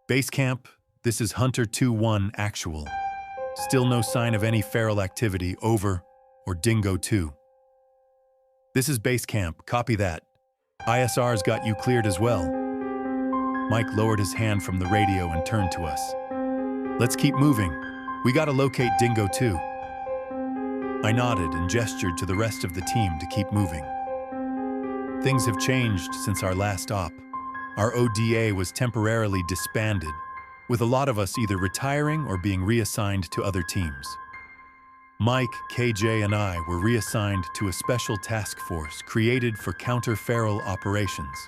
Base camp, this is Hunter 2-1 actual. Still no sign of any feral activity, over, or Dingo Two. This is base camp, copy that. ISR's got you cleared as well. Mike lowered his hand from the radio and turned to us. Let's keep moving. We gotta locate Dingo Two. I nodded and gestured to the rest of the team to keep moving. Things have changed since our last op. Our ODA was temporarily disbanded, with a lot of us either retiring or being reassigned to other teams. Mike, KJ, and I were reassigned to a special task force created for counter-feral operations.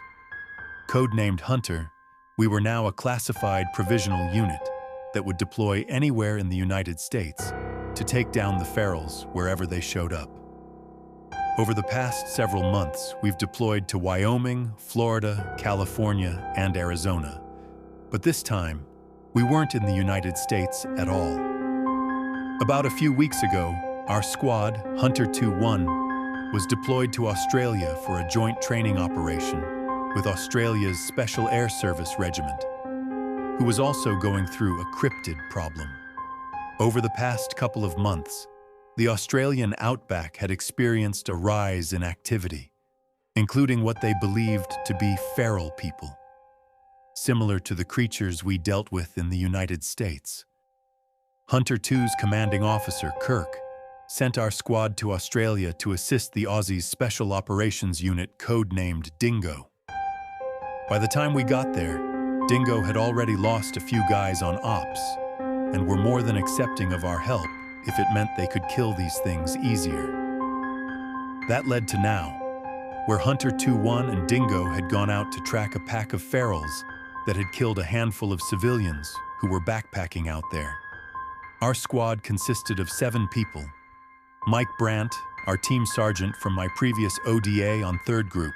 Codenamed Hunter, we were now a classified provisional unit that would deploy anywhere in the United States to take down the ferals wherever they showed up. Over the past several months, we've deployed to Wyoming, Florida, California, and Arizona. But this time, we weren't in the United States at all. About a few weeks ago, our squad, Hunter 2-1, was deployed to Australia for a joint training operation with Australia's Special Air Service Regiment, who was also going through a cryptid problem. Over the past couple of months, the Australian outback had experienced a rise in activity, including what they believed to be feral people, similar to the creatures we dealt with in the United States. Hunter 2's commanding officer, Kirk, sent our squad to Australia to assist the Aussies' Special Operations Unit codenamed Dingo. By the time we got there, Dingo had already lost a few guys on ops and were more than accepting of our help if it meant they could kill these things easier. That led to now, where Hunter 2-1 and Dingo had gone out to track a pack of ferals that had killed a handful of civilians who were backpacking out there. Our squad consisted of 7 people. Mike Brandt, our team sergeant from my previous ODA on 3rd Group.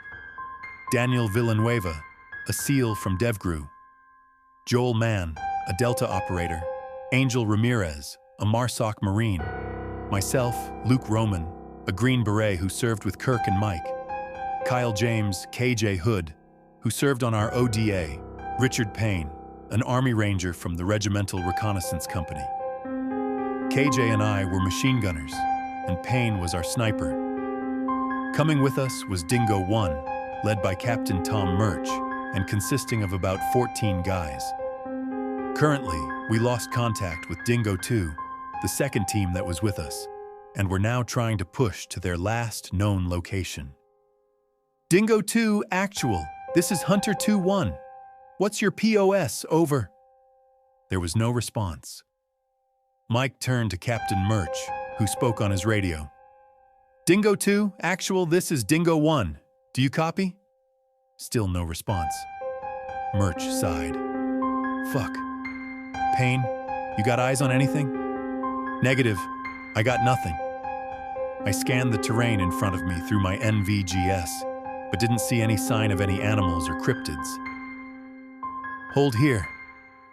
Daniel Villanueva, a SEAL from DevGru. Joel Mann, a Delta operator. Angel Ramirez, a MARSOC Marine. Myself, Luke Roman, a Green Beret who served with Kirk and Mike. Kyle James, KJ Hood, who served on our ODA. Richard Payne, an Army Ranger from the Regimental Reconnaissance Company. KJ and I were machine gunners, and Payne was our sniper. Coming with us was Dingo 1, led by Captain Tom Murch, and consisting of about 14 guys. Currently, we lost contact with Dingo 2, the second team that was with us, and we're now trying to push to their last known location. Dingo 2 actual, this is Hunter 2-1. What's your POS, over? There was no response. Mike turned to Captain Murch, who spoke on his radio. Dingo 2, actual, this is Dingo 1. Do you copy? Still no response. Murch sighed. Fuck. Payne, you got eyes on anything? Negative. I got nothing. I scanned the terrain in front of me through my NVGS, but didn't see any sign of any animals or cryptids. Hold here,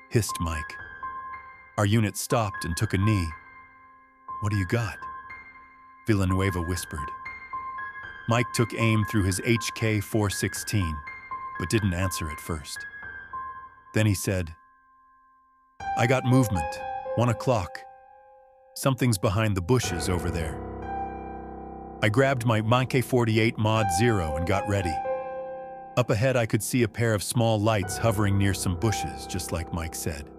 hissed Mike. Our unit stopped and took a knee. What do you got? Villanueva whispered. Mike took aim through his HK-416, but didn't answer at first. Then he said, I got movement, 1 o'clock. Something's behind the bushes over there. I grabbed my MK-48 Mod 0 and got ready. Up ahead I could see a pair of small lights hovering near some bushes, just like Mike said.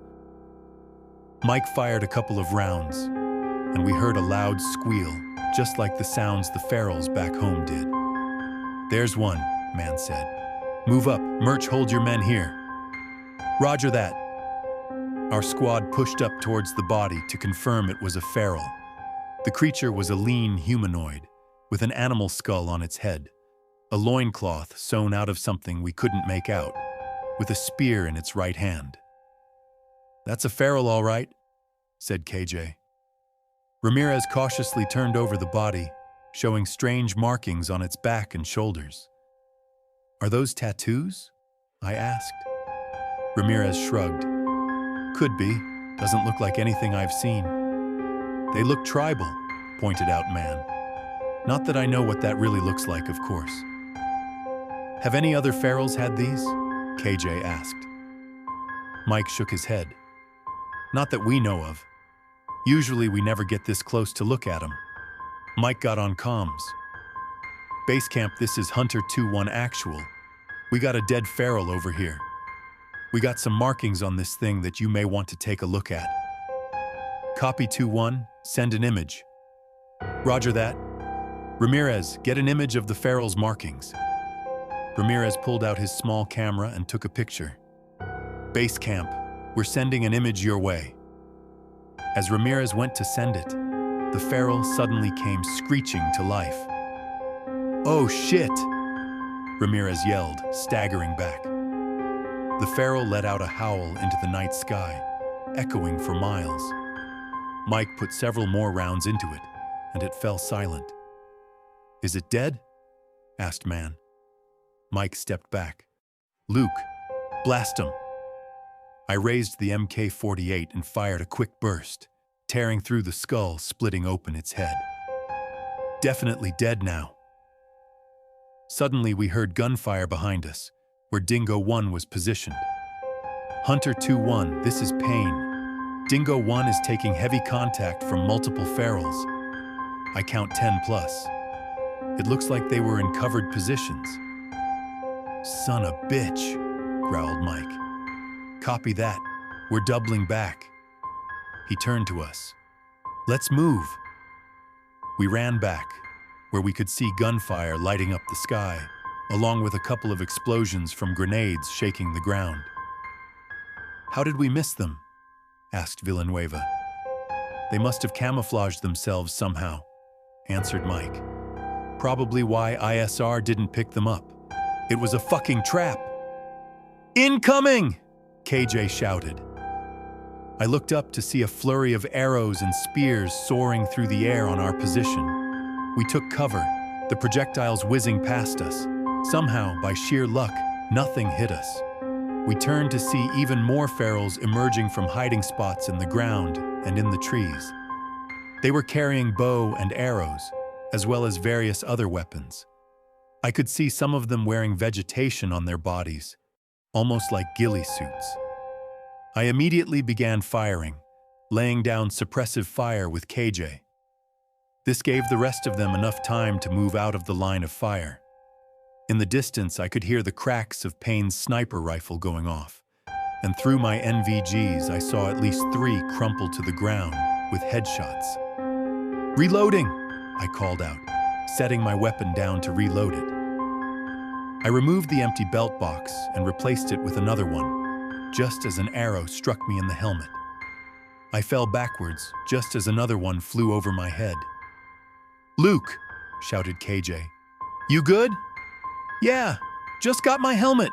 Mike fired a couple of rounds, and we heard a loud squeal, just like the sounds the ferals back home did. There's one, man said. Move up, Murch, hold your men here. Roger that. Our squad pushed up towards the body to confirm it was a feral. The creature was a lean humanoid, with an animal skull on its head, a loincloth sewn out of something we couldn't make out, with a spear in its right hand. That's a feral, all right, said KJ. Ramirez cautiously turned over the body, showing strange markings on its back and shoulders. Are those tattoos? I asked. Ramirez shrugged. Could be. Doesn't look like anything I've seen. They look tribal, pointed out Man. Not that I know what that really looks like, of course. Have any other ferals had these? KJ asked. Mike shook his head. Not that we know of. Usually we never get this close to look at them. Mike got on comms. Base camp, this is Hunter 2-1 actual. We got a dead feral over here. We got some markings on this thing that you may want to take a look at. Copy 2-1, send an image. Roger that. Ramirez, get an image of the feral's markings. Ramirez pulled out his small camera and took a picture. Base camp, we're sending an image your way. As Ramirez went to send it, the feral suddenly came screeching to life. Oh shit! Ramirez yelled, staggering back. The feral let out a howl into the night sky, echoing for miles. Mike put several more rounds into it, and it fell silent. Is it dead? Asked Man. Mike stepped back. Luke, blast him. I raised the MK-48 and fired a quick burst, tearing through the skull, splitting open its head. Definitely dead now. Suddenly we heard gunfire behind us, where Dingo 1 was positioned. Hunter 2-1, this is Payne. Dingo 1 is taking heavy contact from multiple ferals. I count 10 plus. It looks like they were in covered positions. Son of a bitch, growled Mike. Copy that. We're doubling back. He turned to us. Let's move. We ran back, where we could see gunfire lighting up the sky, along with a couple of explosions from grenades shaking the ground. How did we miss them? Asked Villanueva. They must have camouflaged themselves somehow, answered Mike. Probably why ISR didn't pick them up. It was a fucking trap. Incoming! KJ shouted. I looked up to see a flurry of arrows and spears soaring through the air on our position. We took cover, the projectiles whizzing past us. Somehow, by sheer luck, nothing hit us. We turned to see even more ferals emerging from hiding spots in the ground and in the trees. They were carrying bow and arrows, as well as various other weapons. I could see some of them wearing vegetation on their bodies, almost like ghillie suits. I immediately began firing, laying down suppressive fire with KJ. This gave the rest of them enough time to move out of the line of fire. In the distance, I could hear the cracks of Payne's sniper rifle going off, and through my NVGs, I saw at least 3 crumple to the ground with headshots. Reloading, I called out, setting my weapon down to reload it. I removed the empty belt box and replaced it with another one, just as an arrow struck me in the helmet. I fell backwards, just as another one flew over my head. Luke, shouted KJ. You good? Yeah, just got my helmet.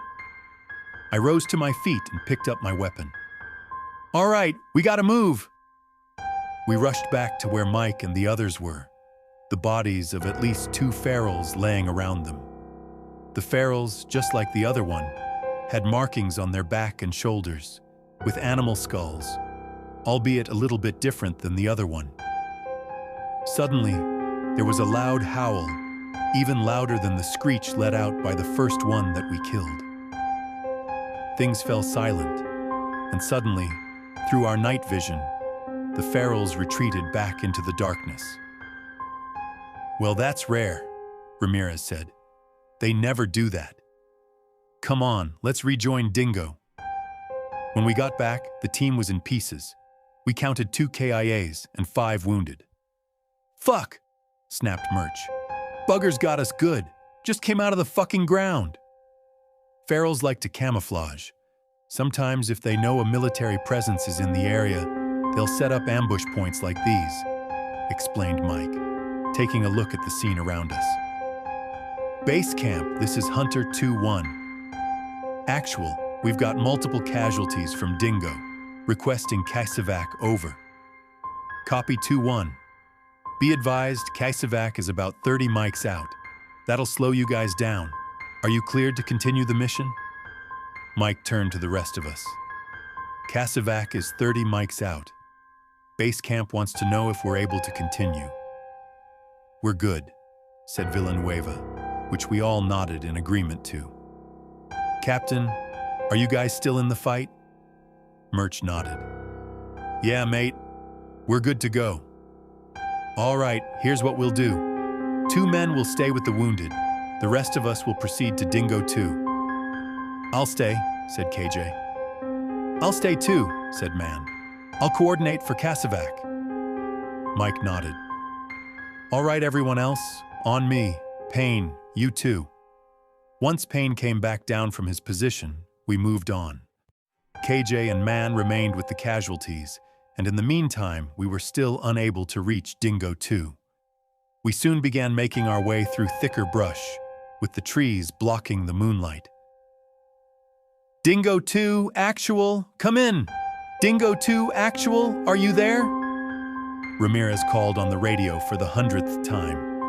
I rose to my feet and picked up my weapon. All right, we gotta move. We rushed back to where Mike and the others were, the bodies of at least 2 ferals laying around them. The ferals, just like the other one, had markings on their back and shoulders, with animal skulls, albeit a little bit different than the other one. Suddenly, there was a loud howl, even louder than the screech let out by the first one that we killed. Things fell silent, and suddenly, through our night vision, the ferals retreated back into the darkness. Well, that's rare, Ramirez said. They never do that. Come on, let's rejoin Dingo. When we got back, the team was in pieces. We counted 2 KIAs and 5 wounded. Fuck, snapped Murch. Buggers got us good. Just came out of the fucking ground. Ferals like to camouflage. Sometimes if they know a military presence is in the area, they'll set up ambush points like these, explained Mike, taking a look at the scene around us. Base camp, this is Hunter 2-1. Actual, we've got multiple casualties from Dingo, requesting Kaisevac over. Copy 2-1. Be advised, Kaisevac is about 30 mics out. That'll slow you guys down. Are you cleared to continue the mission? Mike turned to the rest of us. Kaisevac is 30 mics out. Base camp wants to know if we're able to continue. We're good, said Villanueva, which we all nodded in agreement to. Captain, are you guys still in the fight? Murch nodded. Yeah, mate. We're good to go. All right, here's what we'll do. 2 men will stay with the wounded. The rest of us will proceed to Dingo Two. I'll stay, said KJ. I'll stay too, said Man. I'll coordinate for Cassavac. Mike nodded. All right, everyone else, on me. Payne, you too. Once Payne came back down from his position, we moved on. KJ and Man remained with the casualties, and in the meantime, we were still unable to reach Dingo Two. We soon began making our way through thicker brush, with the trees blocking the moonlight. Dingo Two, actual, come in! Dingo Two, actual, are you there? Ramirez called on the radio for the 100th time.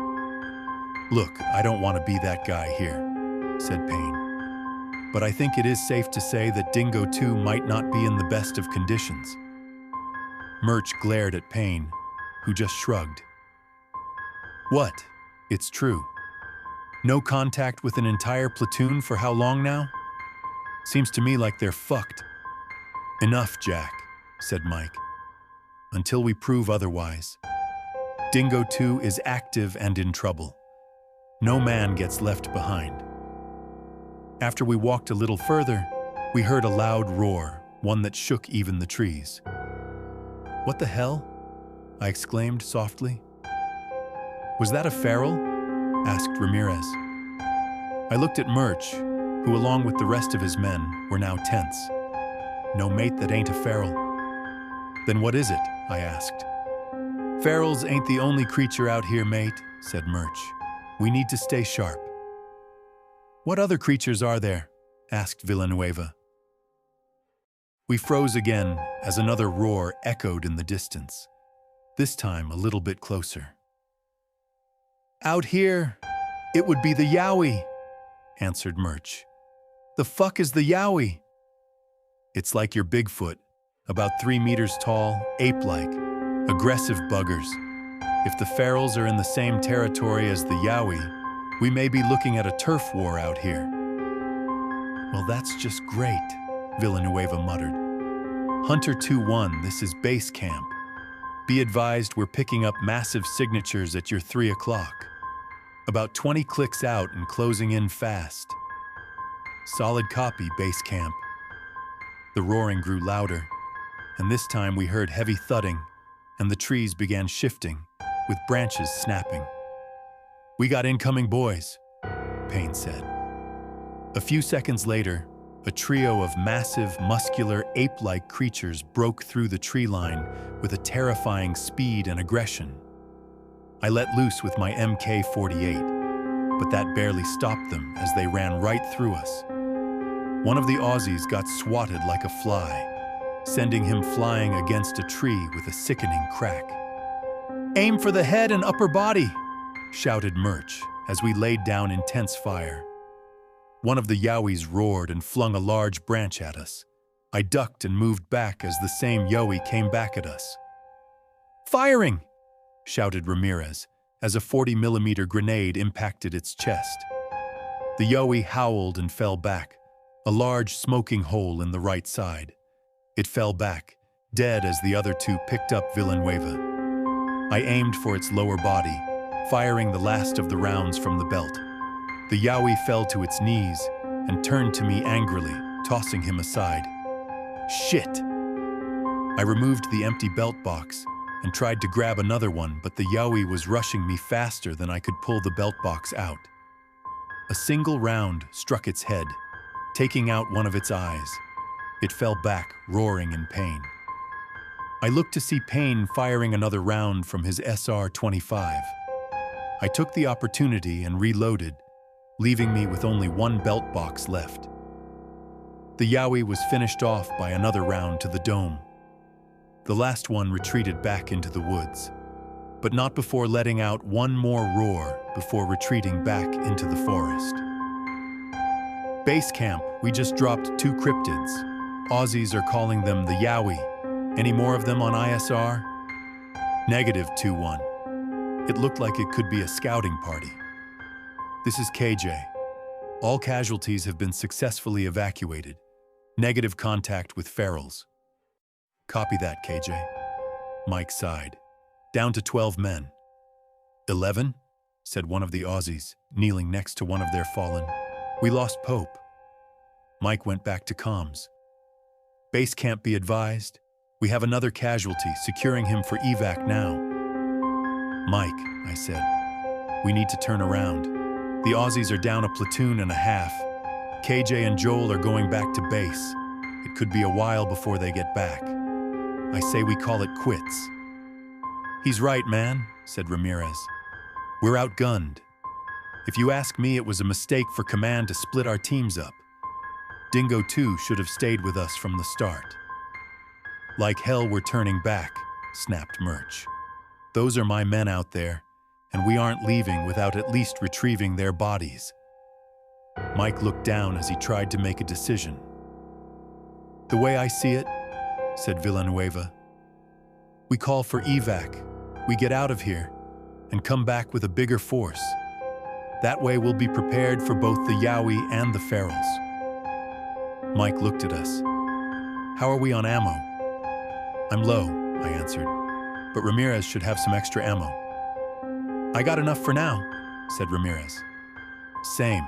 Look, I don't want to be that guy here, said Payne. But I think it is safe to say that Dingo Two might not be in the best of conditions. Murch glared at Payne, who just shrugged. What? It's true. No contact with an entire platoon for how long now? Seems to me like they're fucked. Enough, Jack, said Mike. Until we prove otherwise. Dingo Two is active and in trouble. No man gets left behind. After we walked a little further, we heard a loud roar, one that shook even the trees. What the hell? I exclaimed softly. Was that a feral? Asked Ramirez. I looked at Murch, who along with the rest of his men were now tense. No mate that ain't a feral. Then what is it? I asked. Ferals ain't the only creature out here, mate, said Murch. We need to stay sharp. What other creatures are there? Asked Villanueva. We froze again as another roar echoed in the distance, this time a little bit closer. Out here, it would be the Yowie, answered Murch. The fuck is the Yowie? It's like your Bigfoot, about 3 meters tall, ape-like, aggressive buggers. If the ferals are in the same territory as the Yowie, we may be looking at a turf war out here. Well, that's just great, Villanueva muttered. Hunter 2-1, this is base camp. Be advised we're picking up massive signatures at your 3 o'clock. About 20 clicks out and closing in fast. Solid copy, base camp. The roaring grew louder, and this time we heard heavy thudding, and the trees began shifting, with branches snapping. We got incoming boys, Payne said. A few seconds later, a trio of massive, muscular, ape-like creatures broke through the tree line with a terrifying speed and aggression. I let loose with my MK-48, but that barely stopped them as they ran right through us. One of the Aussies got swatted like a fly, sending him flying against a tree with a sickening crack. Aim for the head and upper body, shouted Murch as we laid down intense fire. One of the Yowies roared and flung a large branch at us. I ducked and moved back as the same Yowie came back at us. Firing! Shouted Ramirez as a 40mm grenade impacted its chest. The Yowie howled and fell back, a large smoking hole in the right side. It fell back, dead as the other two picked up Villanueva. I aimed for its lower body, firing the last of the rounds from the belt. The Yowie fell to its knees and turned to me angrily, tossing him aside. Shit! I removed the empty belt box and tried to grab another one, but the Yowie was rushing me faster than I could pull the belt box out. A single round struck its head, taking out one of its eyes. It fell back, roaring in pain. I looked to see Payne firing another round from his SR-25. I took the opportunity and reloaded, leaving me with only one belt box left. The Yowie was finished off by another round to the dome. The last one retreated back into the woods, but not before letting out one more roar before retreating back into the forest. Base camp, we just dropped 2 cryptids. Aussies are calling them the Yowie. Any more of them on ISR? Negative 2-1. It looked like it could be a scouting party. This is KJ. All casualties have been successfully evacuated. Negative contact with ferals. Copy that, KJ. Mike sighed. Down to 12 men. 11? Said one of the Aussies, kneeling next to one of their fallen. We lost Pope. Mike went back to comms. Base camp be advised. We have another casualty, securing him for evac now. Mike, I said, we need to turn around. The Aussies are down a platoon and a half. KJ and Joel are going back to base. It could be a while before they get back. I say we call it quits. He's right, man, said Ramirez. We're outgunned. If you ask me, it was a mistake for command to split our teams up. Dingo Two should have stayed with us from the start. Like hell we're turning back, snapped Murch. Those are my men out there, and we aren't leaving without at least retrieving their bodies. Mike looked down as he tried to make a decision. The way I see it, said Villanueva, we call for evac. We get out of here and come back with a bigger force. That way we'll be prepared for both the Yowie and the Ferals. Mike looked at us. How are we on ammo? I'm low, I answered, but Ramirez should have some extra ammo. I got enough for now, said Ramirez. Same,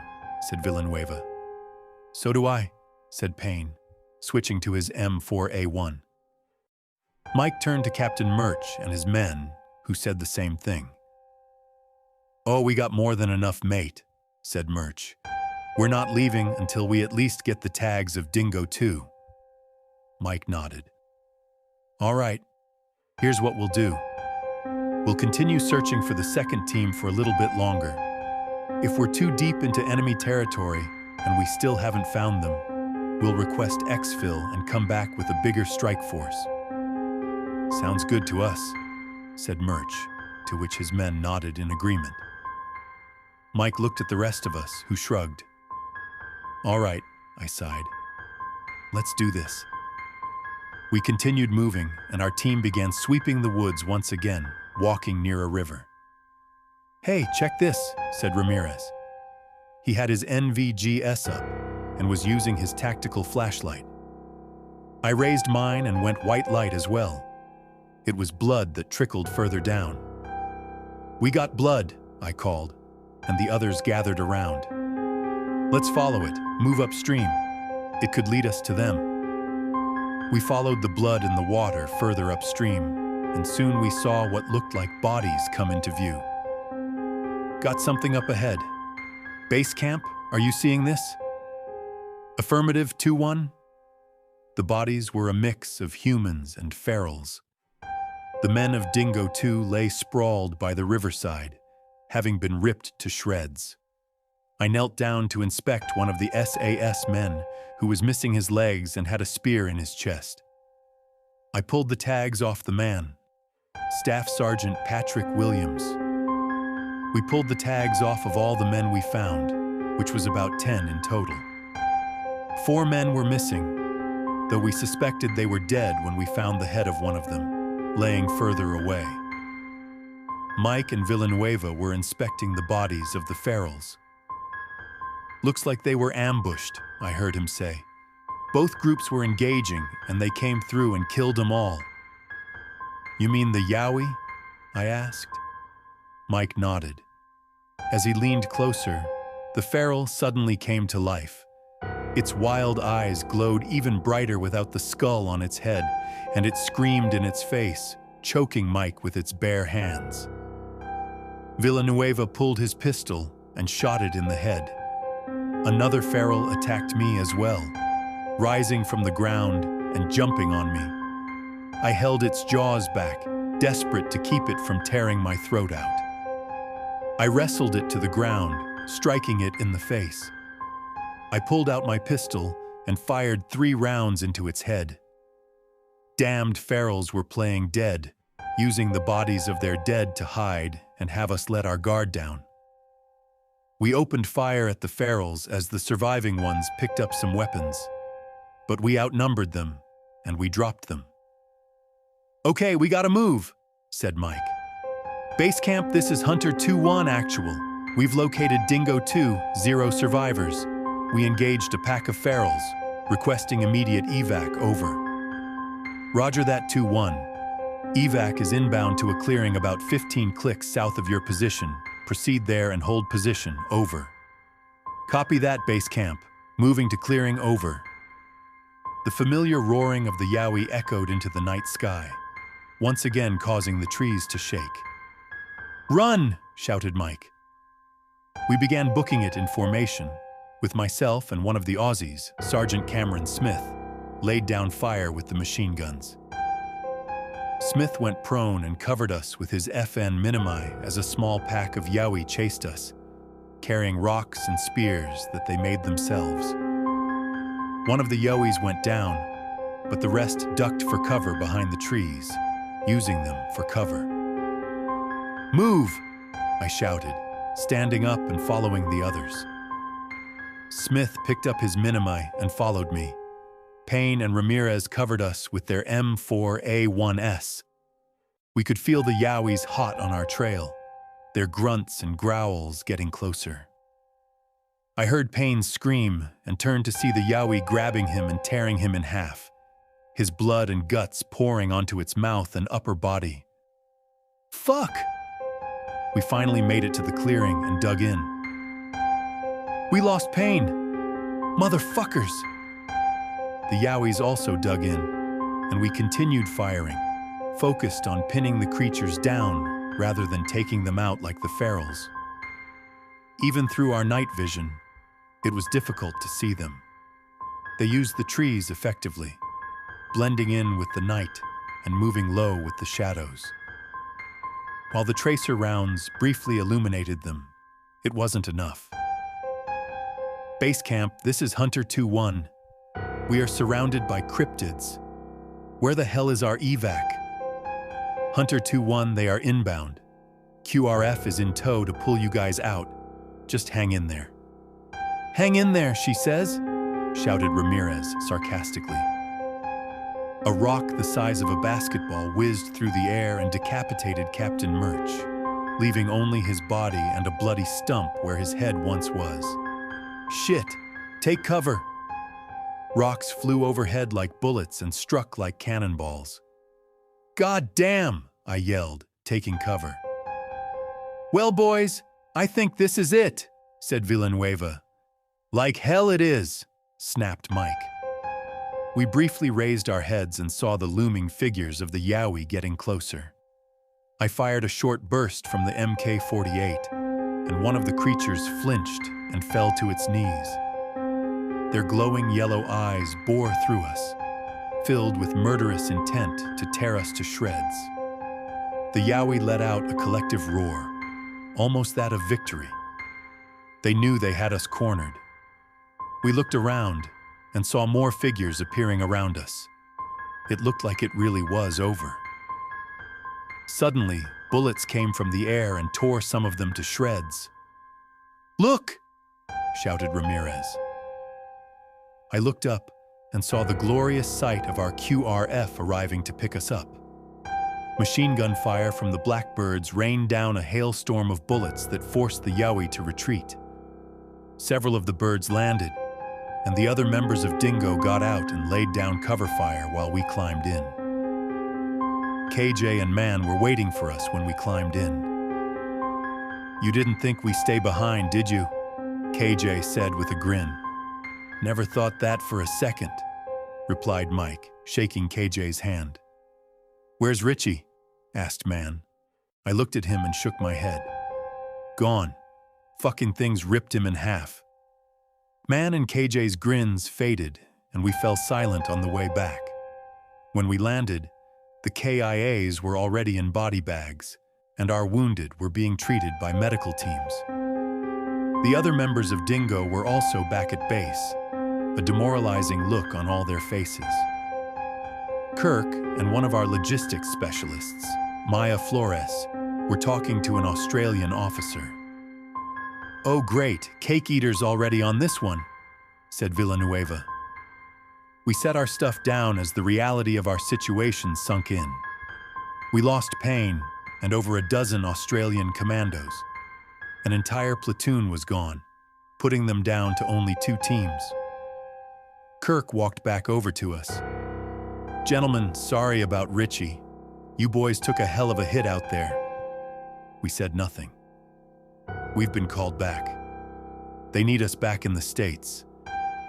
said Villanueva. So do I, said Payne, switching to his M4A1. Mike turned to Captain Murch and his men, who said the same thing. Oh, we got more than enough, mate, said Murch. We're not leaving until we at least get the tags of Dingo Two. Mike nodded. All right, here's what we'll do. We'll continue searching for the second team for a little bit longer. If we're too deep into enemy territory and we still haven't found them, we'll request exfil and come back with a bigger strike force. Sounds good to us, said Murch, to which his men nodded in agreement. Mike looked at the rest of us, who shrugged. All right, I sighed. Let's do this. We continued moving, and our team began sweeping the woods once again, walking near a river. Hey, check this, said Ramirez. He had his NVGS up and was using his tactical flashlight. I raised mine and went white light as well. It was blood that trickled further down. We got blood, I called, and the others gathered around. Let's follow it, move upstream. It could lead us to them. We followed the blood in the water further upstream, and soon we saw what looked like bodies come into view. Got something up ahead. Base camp, are you seeing this? Affirmative, 2-1. The bodies were a mix of humans and ferals. The men of Dingo Two lay sprawled by the riverside, having been ripped to shreds. I knelt down to inspect one of the SAS men who was missing his legs and had a spear in his chest. I pulled the tags off the man, Staff Sergeant Patrick Williams. We pulled the tags off of all the men we found, which was about 10 in total. 4 men were missing, though we suspected they were dead when we found the head of one of them, laying further away. Mike and Villanueva were inspecting the bodies of the ferals. Looks like they were ambushed, I heard him say. Both groups were engaging, and they came through and killed them all. You mean the Yowie? I asked. Mike nodded. As he leaned closer, the feral suddenly came to life. Its wild eyes glowed even brighter without the skull on its head, and it screamed in its face, choking Mike with its bare hands. Villanueva pulled his pistol and shot it in the head. Another feral attacked me as well, rising from the ground and jumping on me. I held its jaws back, desperate to keep it from tearing my throat out. I wrestled it to the ground, striking it in the face. I pulled out my pistol and fired 3 rounds into its head. Damned ferals were playing dead, using the bodies of their dead to hide and have us let our guard down. We opened fire at the ferals as the surviving ones picked up some weapons, but we outnumbered them and we dropped them. Okay, we gotta move, said Mike. Base camp, this is Hunter 2-1 actual. We've located Dingo Two, 0 survivors. We engaged a pack of ferals, requesting immediate evac over. Roger that 2-1. Evac is inbound to a clearing about 15 clicks south of your position. Proceed there and hold position. Over. Copy that, base camp. Moving to clearing. Over. The familiar roaring of the Yowie echoed into the night sky, once again causing the trees to shake. Run! Shouted Mike. We began booking it in formation, with myself and one of the Aussies, Sergeant Cameron Smith, laid down fire with the machine guns. Smith went prone and covered us with his FN Minimi as a small pack of Yowie chased us, carrying rocks and spears that they made themselves. One of the Yowies went down, but the rest ducked for cover behind the trees, using them for cover. Move! I shouted, standing up and following the others. Smith picked up his Minimi and followed me. Payne and Ramirez covered us with their M4A1S. We could feel the Yowies hot on our trail, their grunts and growls getting closer. I heard Payne scream and turned to see the Yowie grabbing him and tearing him in half, his blood and guts pouring onto its mouth and upper body. Fuck! We finally made it to the clearing and dug in. We lost Payne! Motherfuckers! The Yowies also dug in, and we continued firing, focused on pinning the creatures down rather than taking them out like the ferals. Even through our night vision, it was difficult to see them. They used the trees effectively, blending in with the night and moving low with the shadows. While the tracer rounds briefly illuminated them, it wasn't enough. Base camp, this is Hunter 2-1. We are surrounded by cryptids. Where the hell is our evac? Hunter 2-1, they are inbound. QRF is in tow to pull you guys out. Just hang in there. Hang in there, she says, shouted Ramirez sarcastically. A rock the size of a basketball whizzed through the air and decapitated Captain Murch, leaving only his body and a bloody stump where his head once was. Shit! Take cover! Rocks flew overhead like bullets and struck like cannonballs. God damn! I yelled, taking cover. Well, boys, I think this is it, said Villanueva. Like hell it is, snapped Mike. We briefly raised our heads and saw the looming figures of the Yowie getting closer. I fired a short burst from the MK-48, and one of the creatures flinched and fell to its knees. Their glowing yellow eyes bore through us, filled with murderous intent to tear us to shreds. The Yowie let out a collective roar, almost that of victory. They knew they had us cornered. We looked around and saw more figures appearing around us. It looked like it really was over. Suddenly, bullets came from the air and tore some of them to shreds. Look! Shouted Ramirez. I looked up and saw the glorious sight of our QRF arriving to pick us up. Machine gun fire from the blackbirds rained down a hailstorm of bullets that forced the Yowie to retreat. Several of the birds landed, and the other members of Dingo got out and laid down cover fire while we climbed in. KJ and Man were waiting for us when we climbed in. You didn't think we stay behind, did you? KJ said with a grin. Never thought that for a second, replied Mike, shaking KJ's hand. Where's Richie? Asked Man. I looked at him and shook my head. Gone. Fucking things ripped him in half. Man and KJ's grins faded, and we fell silent on the way back. When we landed, the KIAs were already in body bags, and our wounded were being treated by medical teams. The other members of Dingo were also back at base, a demoralizing look on all their faces. Kirk and one of our logistics specialists, Maya Flores, were talking to an Australian officer. Oh great, cake eaters already on this one, said Villanueva. We set our stuff down as the reality of our situation sunk in. We lost Payne and over a dozen Australian commandos. An entire platoon was gone, putting them down to only 2 teams. Kirk walked back over to us. Gentlemen, sorry about Richie. You boys took a hell of a hit out there. We said nothing. We've been called back. They need us back in the States.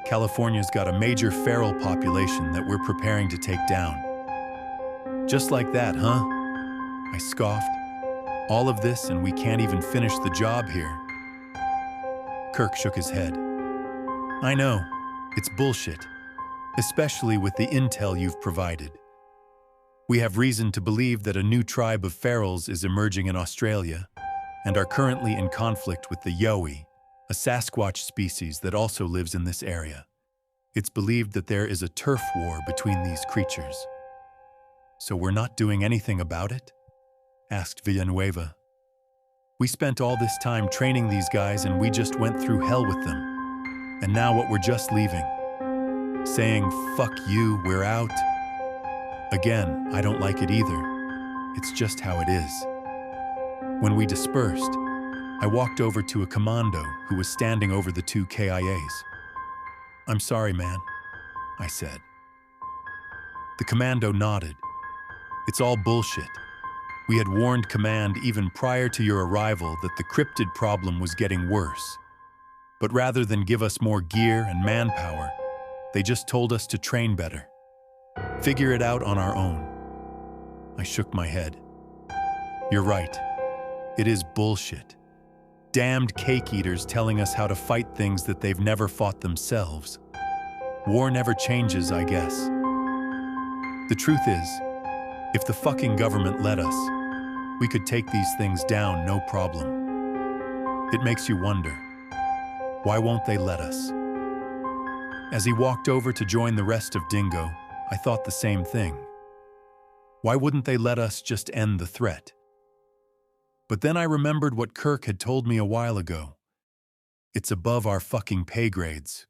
California's got a major feral population that we're preparing to take down. Just like that, huh? I scoffed. All of this and we can't even finish the job here. Kirk shook his head. I know, it's bullshit, especially with the intel you've provided. We have reason to believe that a new tribe of ferals is emerging in Australia and are currently in conflict with the Yowie, a Sasquatch species that also lives in this area. It's believed that there is a turf war between these creatures. So we're not doing anything about it? Asked Villanueva. We spent all this time training these guys and we just went through hell with them. And now what, we're just leaving. Saying, fuck you, we're out. Again, I don't like it either. It's just how it is. When we dispersed, I walked over to a commando who was standing over the two KIAs. I'm sorry, man, I said. The commando nodded. It's all bullshit. We had warned command even prior to your arrival that the cryptid problem was getting worse. But rather than give us more gear and manpower, they just told us to train better. Figure it out on our own. I shook my head. You're right. It is bullshit. Damned cake eaters telling us how to fight things that they've never fought themselves. War never changes, I guess. The truth is, if the fucking government let us, we could take these things down no problem. It makes you wonder, why won't they let us? As he walked over to join the rest of Dingo, I thought the same thing. Why wouldn't they let us just end the threat? But then I remembered what Kirk had told me a while ago. It's above our fucking pay grades.